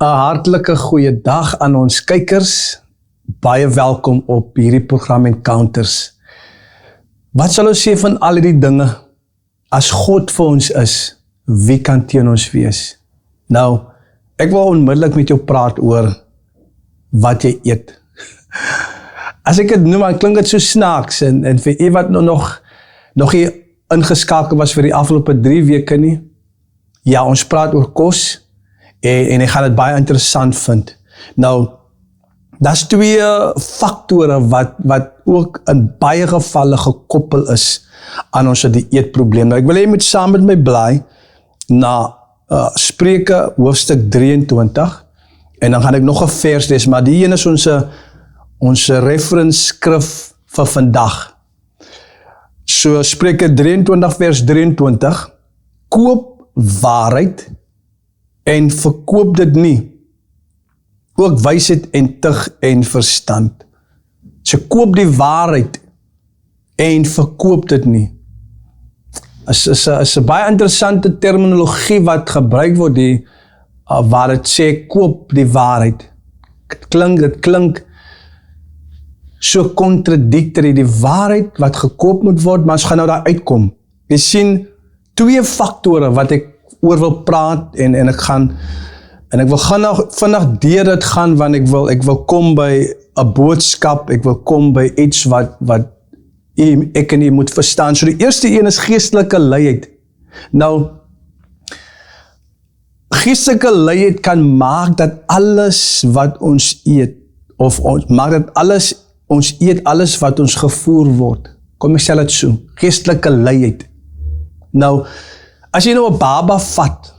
'n hartlike goeie dag aan ons kykers. Baie welkom op hierdie program Encounters. Wat sal ons sê van al die dinge? As God vir ons is, wie kan teen ons wees? Nou, ek wil onmiddellik met jou praat oor wat jy eet. As ek dit noem, dan klink dit so snaaks, en vir u wat nog nie ingeskakel was vir die afgelope 3 weke nie, ja, ons praat oor kos, en ek gaan dit baie interessant vind. Nou, daar's 2 faktore wat ook in baie gevalle gekoppel is aan ons dieetprobleem. Nou, ek wil hê jy moet saam met my blaai na Spreuke hoofstuk 23, en dan gaan ek nog 'n vers lees, maar die een is ons reference skrif vir vandag. So Spreuke 23 vers 23, koop waarheid en verkoop dit nie, ook wysheid en tug en verstand. So koop die waarheid en verkoop dit nie. Is 'n baie interessante terminologie wat gebruik word die waar dit sê koop die waarheid. Dit klink so contradictory, die waarheid wat gekoop moet word, maar ons gaan nou daar uitkom. Jy sien 2 faktore wat ek oor wil praat en ek wil vandag deur dit gaan, want ek wil kom by 'n boodskap, ek wil kom by iets wat ek en jy moet verstaan. So die eerste een is geestelike luiheid. Nou, geestelike luiheid kan maak dat alles wat ons eet, ons eet alles wat ons gevoer word. Kom ek sê dit so, geestelike luiheid. Nou, as jy nou 'n baba vat,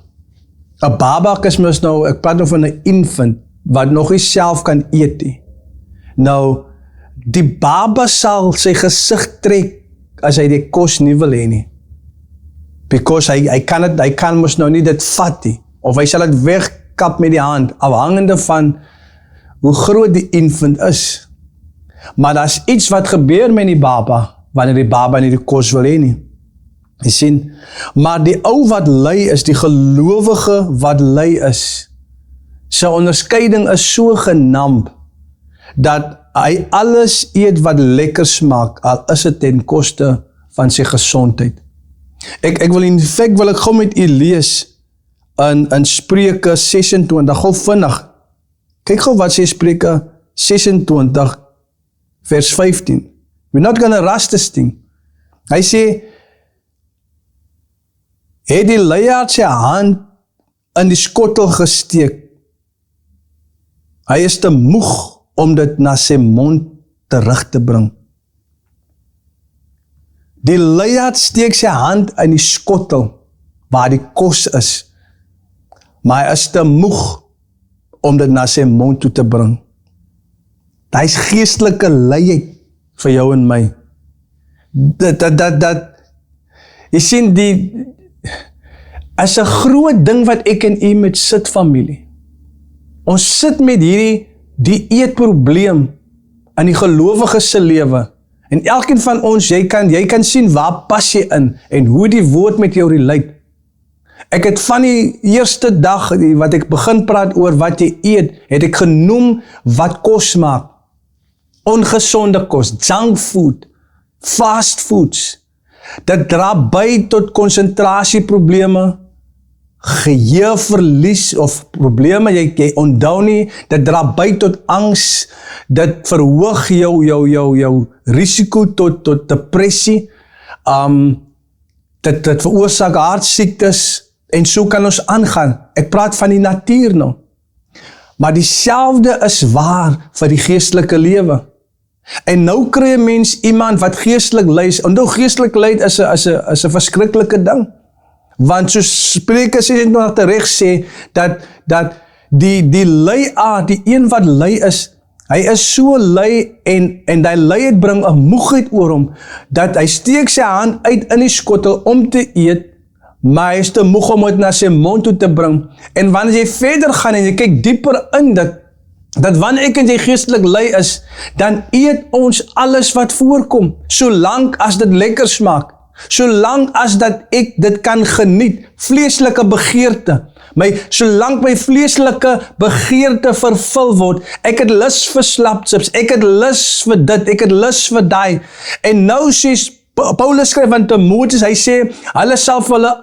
'n baba is mos nou, ek praat nou van 'n infant, wat nog nie self kan eet nie. Nou, die baba sal sy gesig trek, as hy die kos nie wil hê nie. Because hy kan mos nou nie dit vat nie, of hy sal dit wegkap met die hand, afhangende van hoe groot die infant is. Maar daar's iets wat gebeur met die baba, wanneer die baba nie die kos wil hê nie. Jy sien, maar die ou wat ly is, die gelowige wat ly is, sy onderskeiding is so genamp, dat hy alles eet wat lekker smaak, al is dit ten koste van sy gesondheid. Ek wil gou met u lees, in Spreuke 26, gou vinnig, kyk gou wat sê Spreuke 26, vers 15, we're not gonna rush this thing. Hy sê, het die luiaard sy hand in die skottel gesteek, hy is te moeg om dit na sy mond terug te bring. Die luiaard steek sy hand in die skottel, waar die kos is, maar hy is te moeg om dit na sy mond toe te bring. Dit is geestelike luiheid vir jou en my. Jy sien, is 'n groot ding wat ek en u met sit, familie. Ons sit met die eetprobleem in die gelowige se lewe. En elkeen van ons, jy kan sien waar pas jy in en hoe die woord met jou relate. Ek het van die eerste dag wat ek begin praat oor wat jy eet, het ek genoem wat kos maak. Ongezonde kos, junk food, fast foods. Dit dra by tot konsentrasieprobleme, geheueverlies of probleme, jy onthou nie, dit dra by tot angs, dit verhoog jou risiko tot depressie, dit veroorsaak hartsiektes, en so kan ons aangaan. Ek praat van die natuur nou. Maar dieselfde is waar vir die geestelike lewe. En nou kry 'n mens iemand wat geestelik ly, en nou geestelik ly is 'n verskriklike ding. Want soos Spreuke 26 reg sê, dat die luiaard, die een wat lui is, hy is so lui en die luiheid bring 'n moegheid oor hom, dat hy steek sy hand uit in die skottel om te eet, maar hy is te moeg om dit na sy mond toe te bring. En wanneer jy verder gaan en jy kyk dieper in dit, dat wanneer ek en jy geestelik lui is, dan eet ons alles wat voorkom, solank as dit lekker smaak. Solank as dat ek dit kan geniet, vleeslike begeerte. solank my vleeslike begeerte vervul word, ek het lus vir slapchips, ek het lus vir dit, ek het lus vir daai. En nou sê Paulus skryf aan Timoteus, hy sê, hulle sal vir hulle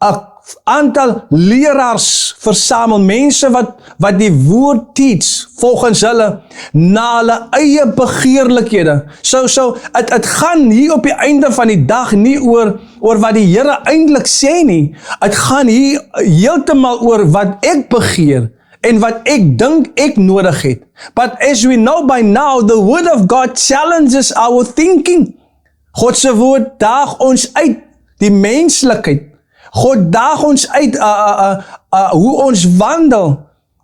'n aantal leraars versamel, mense wat die woord teach, volgens hulle, na hulle eie begeerlikhede. So, het gaan hier op die einde van die dag nie oor wat die Here eintlik sê nie. Het gaan hier heeltemal oor wat ek begeer, en wat ek dink ek nodig het. But as we know by now, the word of God challenges our thinking. God se woord daag ons uit, die menslikheid. God daag ons uit hoe ons wandel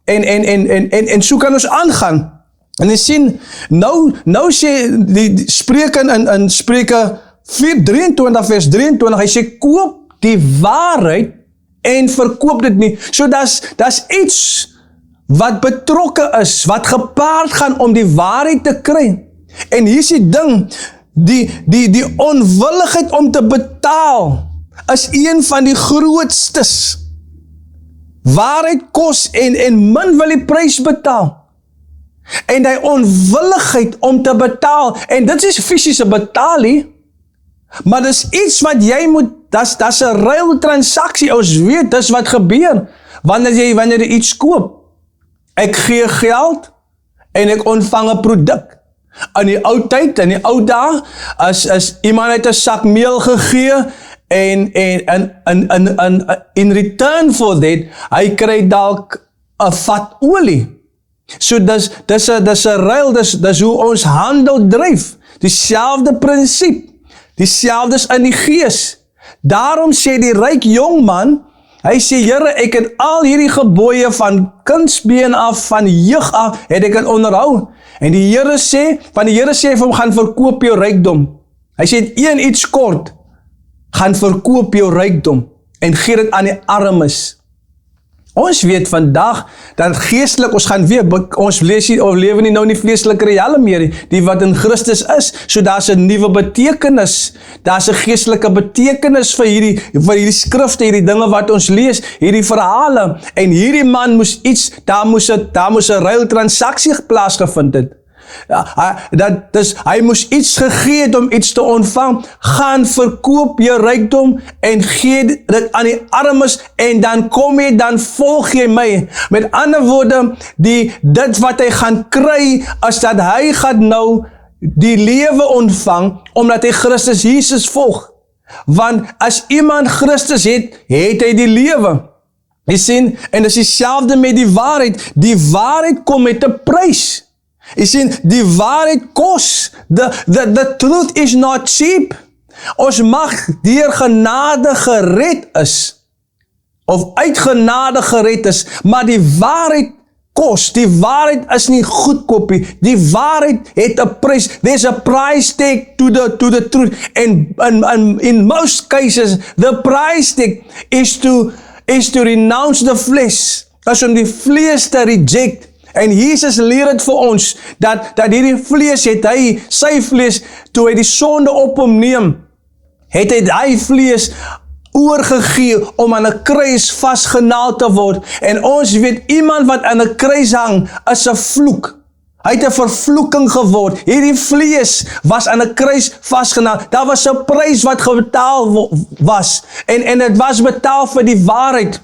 en so kan ons aangaan. En jy sien, nou sê die Spreuke in Spreuke 4:23 vers 23, hy sê koop die waarheid en verkoop dit nie. So das iets wat betrokke is, wat gepaard gaan om die waarheid te kry. En hier is die ding, die onwilligheid om te betaal is een van die grootstes. Waarheid kos en min wil die prys betaal. En die onwilligheid om te betaal, en dit is fisiese betaal nie, maar dit is iets wat jy moet, dis 'n ruil transaksie, ons weet, dis wat gebeur, wanneer jy iets koop. Ek gee geld, en ek ontvang 'n produk. In die ou tyd, in die ou dae, as iemand het 'n sak meel gegee, en in return for that, hy kry dalk 'n vat olie. So dis 'n ruil, dis hoe ons handel dryf. Dieselfde prinsip, dieselfde is in die gees. Daarom sê die ryk jong man, hy sê, Here, ek het al hierdie gebooie van kindsbeen af, van jeug af, het ek het onderhou. En die Here sê vir hom, gaan verkoop jou rykdom. Hy sê, het een iets kort, gaan verkoop jou rykdom en gee dit aan die armes. Ons weet vandag dat geestelik, ons lewe nie nou in die vleeslike realm meer, die wat in Christus is, so daar's 'n nuwe betekenis, daar's 'n geestelike betekenis vir hierdie skrifte, hierdie dinge wat ons lees, hierdie verhale, en hierdie man moes iets, daar moes 'n ruil transaksie plaasgevind het. Hy moes iets gegee het om iets te ontvang. Gaan verkoop jou rykdom en gee dit aan die armes, en dan kom jy, dan volg jy my. Met ander woorde, dit wat hy gaan kry, is dat hy gaan nou die lewe ontvang, omdat hy Christus Jesus volg. Want as iemand Christus het hy die lewe. Jy sien, en dis dieselfde met die waarheid. Die waarheid kom met 'n prys. Jy sien, die waarheid kos. The truth is not cheap. Ons mag deur genade gered is, of uit genade gered is, maar die waarheid kos. Die waarheid is nie goedkoop nie. Die waarheid het 'n prys. There's a price tag to the truth. And in most cases, the price tag is to renounce the flesh. As om die vlees te reject. En Jesus leer het vir ons, dat hierdie vlees het hy, sy vlees, toe hy die sonde op hom neem, het hy die vlees oorgegee om aan 'n kruis vasgenaal te word. En ons weet, iemand wat aan 'n kruis hang, is 'n vloek. Hy het 'n vervloeking geword. Hierdie vlees was aan 'n kruis vasgenaal. Daar was 'n prys wat betaal was. En dit was betaal vir die waarheid.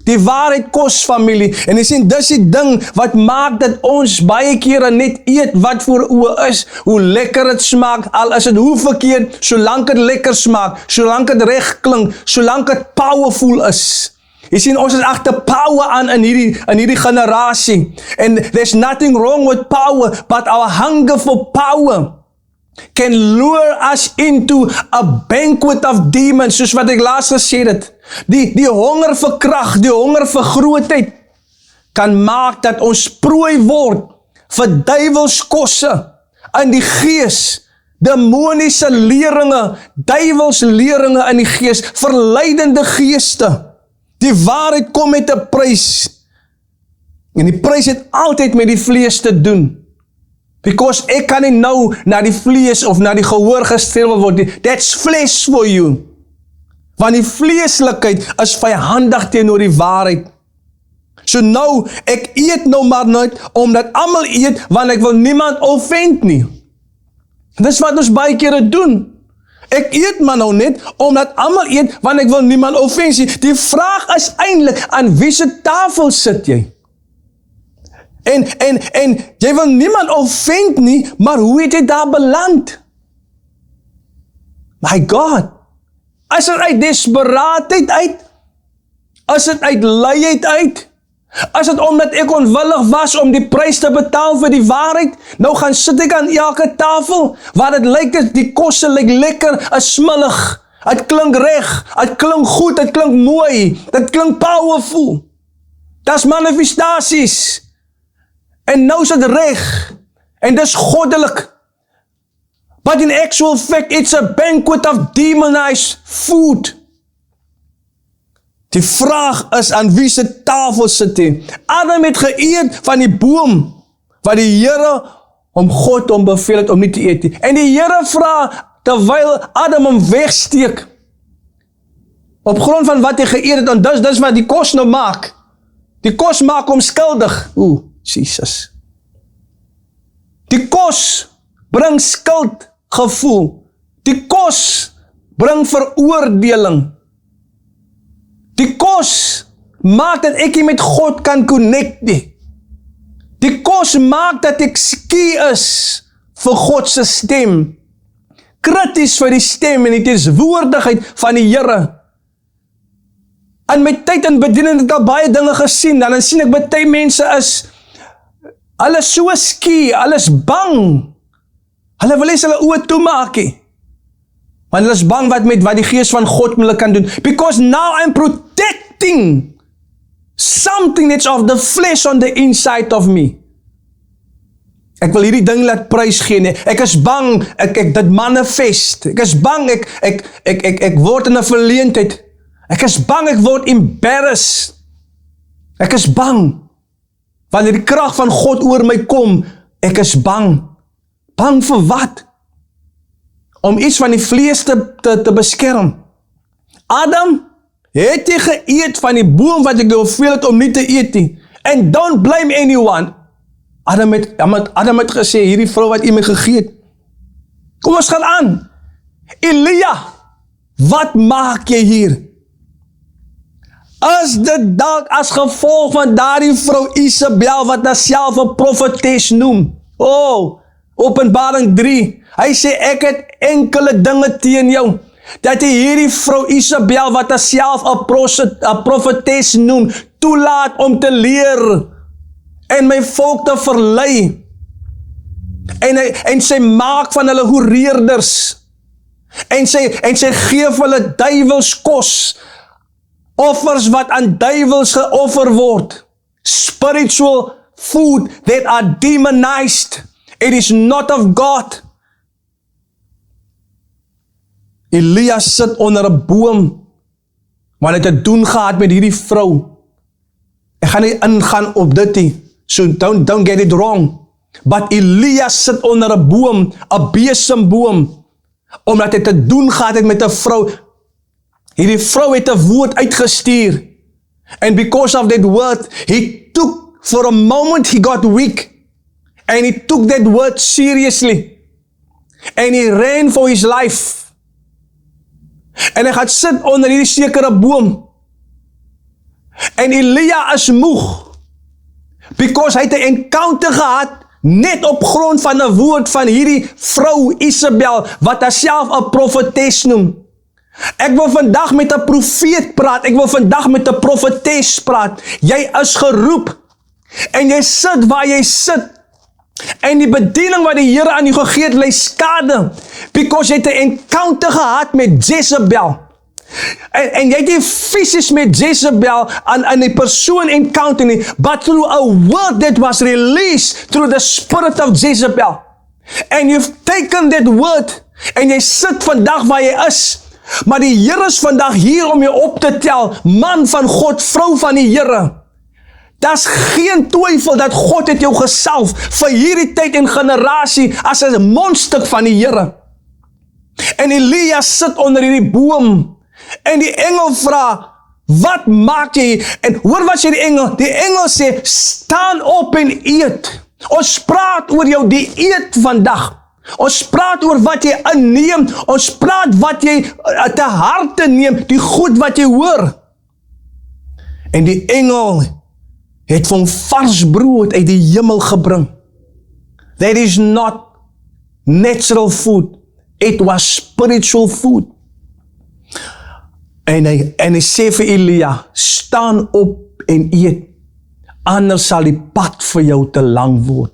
Die waarheid kos, familie. En jy sien, dis die ding wat maak dat ons baie kere net eet wat voor oë is, hoe lekker het smaak, al is het hoe verkeerd, solank het lekker smaak, solank het reg klink, solank het powerful is. Jy sien, ons is agter power aan in hierdie generasie. And there's nothing wrong with power, but our hunger for power can lure us into a banquet of demons, soos wat ek laas gesê het. Die honger vir krag, die honger vir grootheid, kan maak dat ons prooi word vir duiwelskosse in die gees, demoniese leringe, duiwelsleringe in die gees, verleidende geeste. Die waarheid kom met 'n prys. En die prys het altyd met die vlees te doen. Because ek kan nie nou na die vlees of na die gehoor gestreel word. That's flesh for you. Want die vleeslikheid is vyandig teenoor die waarheid. So nou, ek eet nou maar nooit, omdat almal eet, want ek wil niemand offend nie. Dis wat ons baie kere doen. Ek eet maar nou net, omdat almal eet, want ek wil niemand offend nie. Die vraag is eintlik, aan wie se tafel sit jy? En jy wil niemand offend nie, maar hoe het jy daar beland? My God, is dit uit desperaatheid uit? Is dit uit luiheid uit? Is dit omdat ek onwillig was om die prys te betaal vir die waarheid? Nou gaan sit ek aan elke tafel, waar dit lyk, die kosse lyk lekker, is smillig, het klink reg, het klink goed, het klink mooi, dit klink powerful. Dis manifestasies. En nou is dit reg, en dis goddelik. But in actual fact, it's a banquet of demonized food. Die vraag is, aan wie se tafel sit hy? Adam het geëet van die boom, wat die Here om God om beveel het om nie te eet nie. En die Here vra, terwyl Adam hom wegsteek, op grond van wat hy geëet het, en dis wat die kos nou maak. Die kos maak hom skuldig. Jesus. Die kos bring skuldgevoel. Die kos bring veroordeling. Die kos maak dat ek nie met God kan connect nie. Die kos maak dat ek skie is vir God se stem. Krities vir die stem en die teenwoordigheid van die Here. In my tyd in bediening het ek al baie dinge gesien, dan sien ek baie mense hulle so skie, hulle is bang. Hulle wil nie hulle oë toemaak nie. Want hulle is bang wat die gees van God met hulle kan doen. Because now I'm protecting something that's of the flesh on the inside of me. Ek wil hierdie ding laat prys gee nie. Ek is bang, ek dit manifest. Ek is bang, ek word in 'n verleentheid. Ek is bang, ek word embarrassed. Ek is bang. Wanneer die krag van God oor my kom, ek is bang. Bang vir wat? Om iets van die vlees te beskerm. Adam, het jy geëet van die boom wat ek beveel het om nie te eet nie? And don't blame anyone. Adam het gesê, hierdie vrou wat jy my gegee het. Kom ons gaan aan. Elia, wat maak jy hier? Is dit dalk as gevolg van daardie vrou Isabel wat haarself 'n profetes noem? Openbaring 3. Hy sê, ek het enkele dinge teen jou. Dat hy hierdie vrou Isabel wat haarself 'n profetes noem, toelaat om te leer en my volk te verlei. En sy maak van hulle hoereerders. En sy gee vir hulle duiwelskos. Offers wat aan duiwels geoffer word. Spiritual food that are demonized. It is not of God. Elia sit onder 'n boom, want hy het te doen gehad met hierdie vrou. Ek gaan nie ingaan op dit nie, so don't get it wrong. But Elia sit onder 'n boom, 'n besemboom, omdat hy te doen gehad het met 'n vrou. Hierdie vrou het 'n woord uitgestuur. And because of that word, he took, for a moment he got weak. And he took that word seriously. And he ran for his life. En hy gaan sit onder hierdie sekere boom. En Elia is moeg. Because hy het 'n encounter gehad, net op grond van 'n woord van hierdie vrou Isabel, wat haarself 'n profetes noem. Ek wil vandag met 'n profeet praat, ek wil vandag met 'n profetes praat. Jy is geroep, en jy sit waar jy sit, en die bediening wat die Here aan jou gegee het, lê skade, because jy het 'n encounter gehad met Jezebel, en jy het nie fisies met Jezebel aan die persoon encounter nie, but through a word that was released through the spirit of Jezebel, and you've taken that word, en jy sit vandag waar jy is, maar die Here is vandag hier om jou op te tel, man van God, vrou van die Here. Daar's geen twyfel dat God het jou gesalf vir hierdie tyd en generasie as 'n mondstuk van die Here. En Elia sit onder hierdie boom, en die engel vra, Wat maak jy? En hoor wat sê die engel? Die engel sê, staan op en eet. Ons praat oor jou dieet vandag. Ons praat oor wat jy inneem. Ons praat wat jy te harte neem. Die goed wat jy hoor. En die engel het van vars brood uit die hemel gebring. That is not natural food. It was spiritual food. En hy sê vir Elia, staan op en eet, anders sal die pad vir jou te lang word.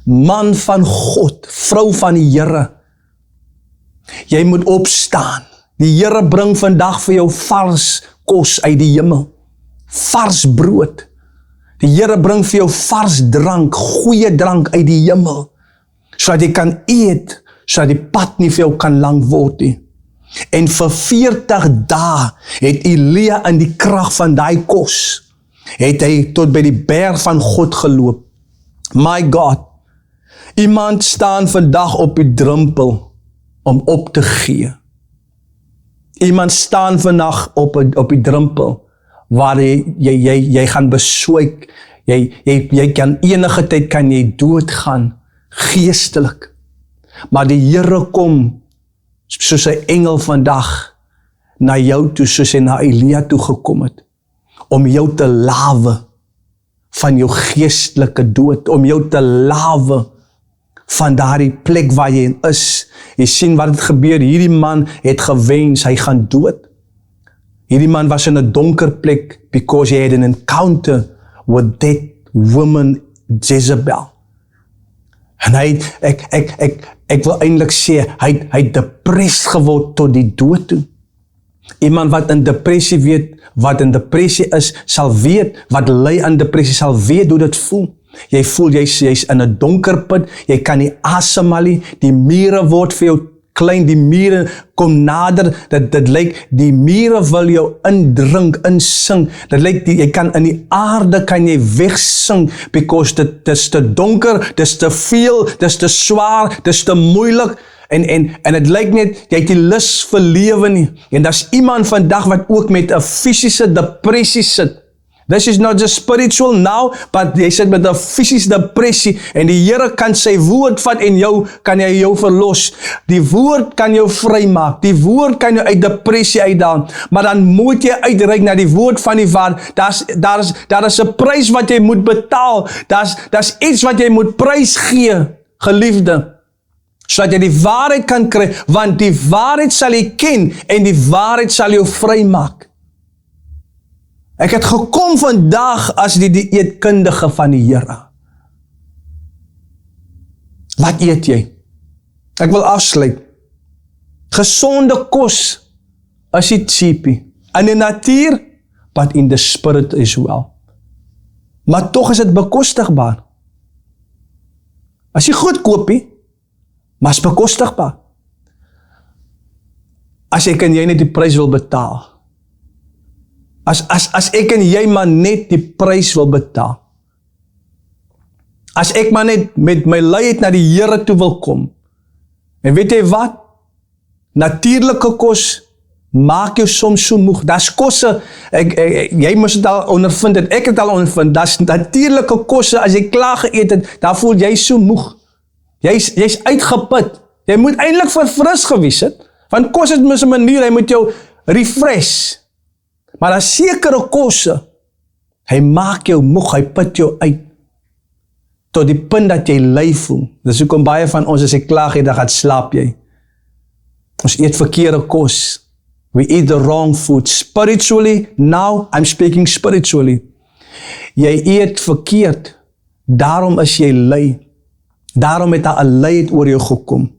Man van God, vrou van die Here, jy moet opstaan. Die Here bring vandag vir jou vars kos uit die hemel, vars brood. Die Here bring vir jou vars drank, goeie drank uit die hemel, sodat jy kan eet, sodat die pad nie vir jou kan lang word nie. En vir 40 dae het Elia in die krag van daai kos, het hy tot by die berg van God geloop. My God, iemand staan vandag op die drempel om op te gee. Iemand staan vandag op die drempel waar jy gaan beswyk. Jy kan enige tyd kan jy doodgaan, geestelik. Maar die Here kom soos 'n engel vandag na jou toe, soos hy na Elia toe gekom het, om jou te lawe van jou geestelike dood, om jou te lawe van daardie plek waar jy is. Jy sien wat het gebeur, hierdie man het gewens, hy gaan dood. Hierdie man was in 'n donker plek, because he had an encounter with that woman Jezebel. En ek wil eintlik sê, hy het depressed geword tot die dood toe. Iemand wat in depressie weet, wat in depressie is, sal weet, wat ly aan depressie, sal weet hoe dit voel. Jy voel, jy's in 'n donker put, jy kan nie asemhaal nie, die mure word vir jou klein, die mure kom nader, dit lyk, die mure wil jou indrink, insing, dit lyk, jy kan in die aarde, kan jy wegsing, because dit is te donker, dit is te veel, dit is te swaar, dit is te moeilik, en het lyk net, jy het die lus vir lewe nie, en daar's iemand vandag wat ook met 'n fisiese depressie sit. This is not just spiritual now, but jy sit met 'n fisiese depressie, en die Here kan sy woord vat en kan hy jou verlos. Die woord kan jou vrymaak, die woord kan jou uit depressie uitdaal, maar dan moet jy uitreik na die woord van die Vader. Daar is 'n prys wat jy moet betaal, daar's iets wat jy moet prys gee, geliefde, sodat jy die waarheid kan kry, want die waarheid sal jy ken, en die waarheid sal jou vrymaak. Ek het gekom vandag as die dieetkundige van die Here. Wat eet jy? Ek wil afsluit. Gesonde kos is nie cheapie. In die natuur, but in the spirit as well. Maar tog is dit bekostigbaar. As jy goed koopie, maar is bekostigbaar. As ek en jy net die prys wil betaal. As ek en jy maar net die prys wil betaal. As ek maar net met my luiheid na die Here toe wil kom. En weet jy wat? Natuurlike kos maak jou soms so moeg. Daar's kosse, jy moes dit al ondervind het, ek het al ondervind, daar's natuurlike kosse, as jy klaar geëet het, dan voel jy so moeg. Jy's uitgeput. Jy moet eintlik verfris gewees het, want kos het mis 'n manier, hy moet jou refresh. Maar daar sekere kosse, hy maak jou moeg, hy put jou uit, tot die punt dat jy lui voel. Dis hoekom baie van ons, as jy klaar het, dan gaan slaap jy. Ons eet verkeerde kos. We eat the wrong food. Spiritually, now I'm speaking spiritually. Jy eet verkeerd, daarom is jy lui. Daarom het daar 'n luiheid oor jou gekom.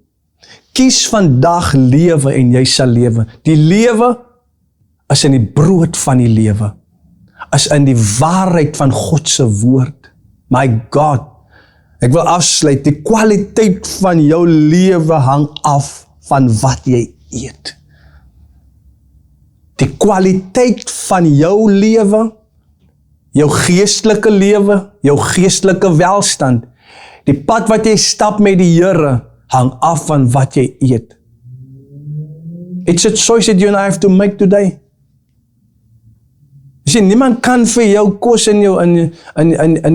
Kies vandag lewe en jy sal lewe. Die lewe is in die brood van die lewe. Is in die waarheid van God se woord. My God, ek wil afsluit, die kwaliteit van jou lewe hang af van wat jy eet. Die kwaliteit van jou lewe, jou geestelike lewe, jou geestelike welstand, die pad wat jy stap met die Here, hang af van wat jy eet. It's a choice that you and I have to make today. Jy sê, niemand kan vir jou kos in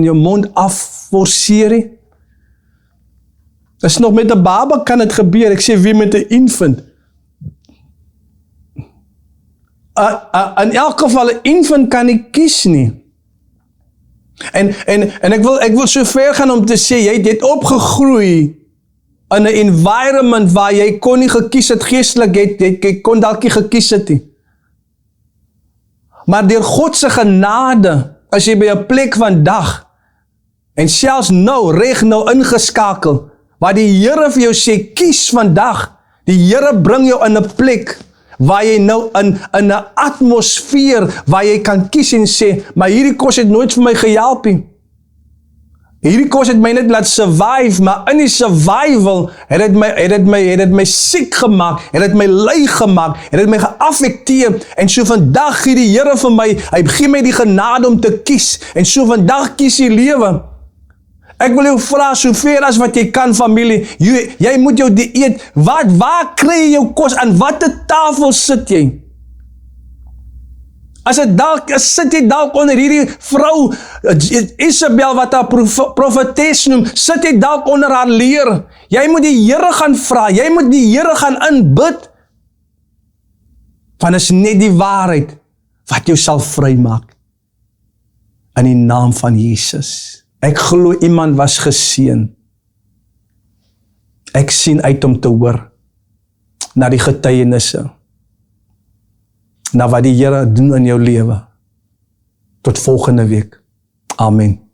jou mond afforceer nie. Dis nog met 'n baba kan dit gebeur. Ek sê, wie met 'n infant? In elk geval, 'n infant kan nie kies nie. En ek wil so ver gaan om te sê, jy het opgegroei in 'n environment waar jy kon nie gekies het geestelik, jy kon dalk nie gekies het nie. Maar deur God se genade, as jy by 'n plek vandag, en selfs nou, reg nou ingeskakel, waar die Here vir jou sê, kies vandag, die Here bring jou in 'n plek, waar jy nou in 'n atmosfeer, waar jy kan kies en sê, maar hierdie kos het nooit vir my gehelp nie. Hierdie kos het my net laat survive, maar in die survival het dit my siek gemaak, het dit my lui gemaak, het dit my geaffekteer, en so vandag gee die Here vir my, hy gee my die genade om te kies, en so vandag kies jy lewe. Ek wil jou vra, so ver as wat jy kan, familie, jy moet jou dieet, waar kry jy jou kos, aan watter tafel sit jy? Sit jy dalk onder hierdie vrou, Isabel, wat haar profetes noem, sit jy dalk onder haar leer. Jy moet die Here gaan vra, jy moet die Here gaan inbid, want is net die waarheid, wat jou sal vrymaak, in die naam van Jesus. Ek glo iemand was geseën. Ek sien uit om te hoor, na die getuienisse, na wat die Here doen in jou lewe. Tot volgende week. Amen.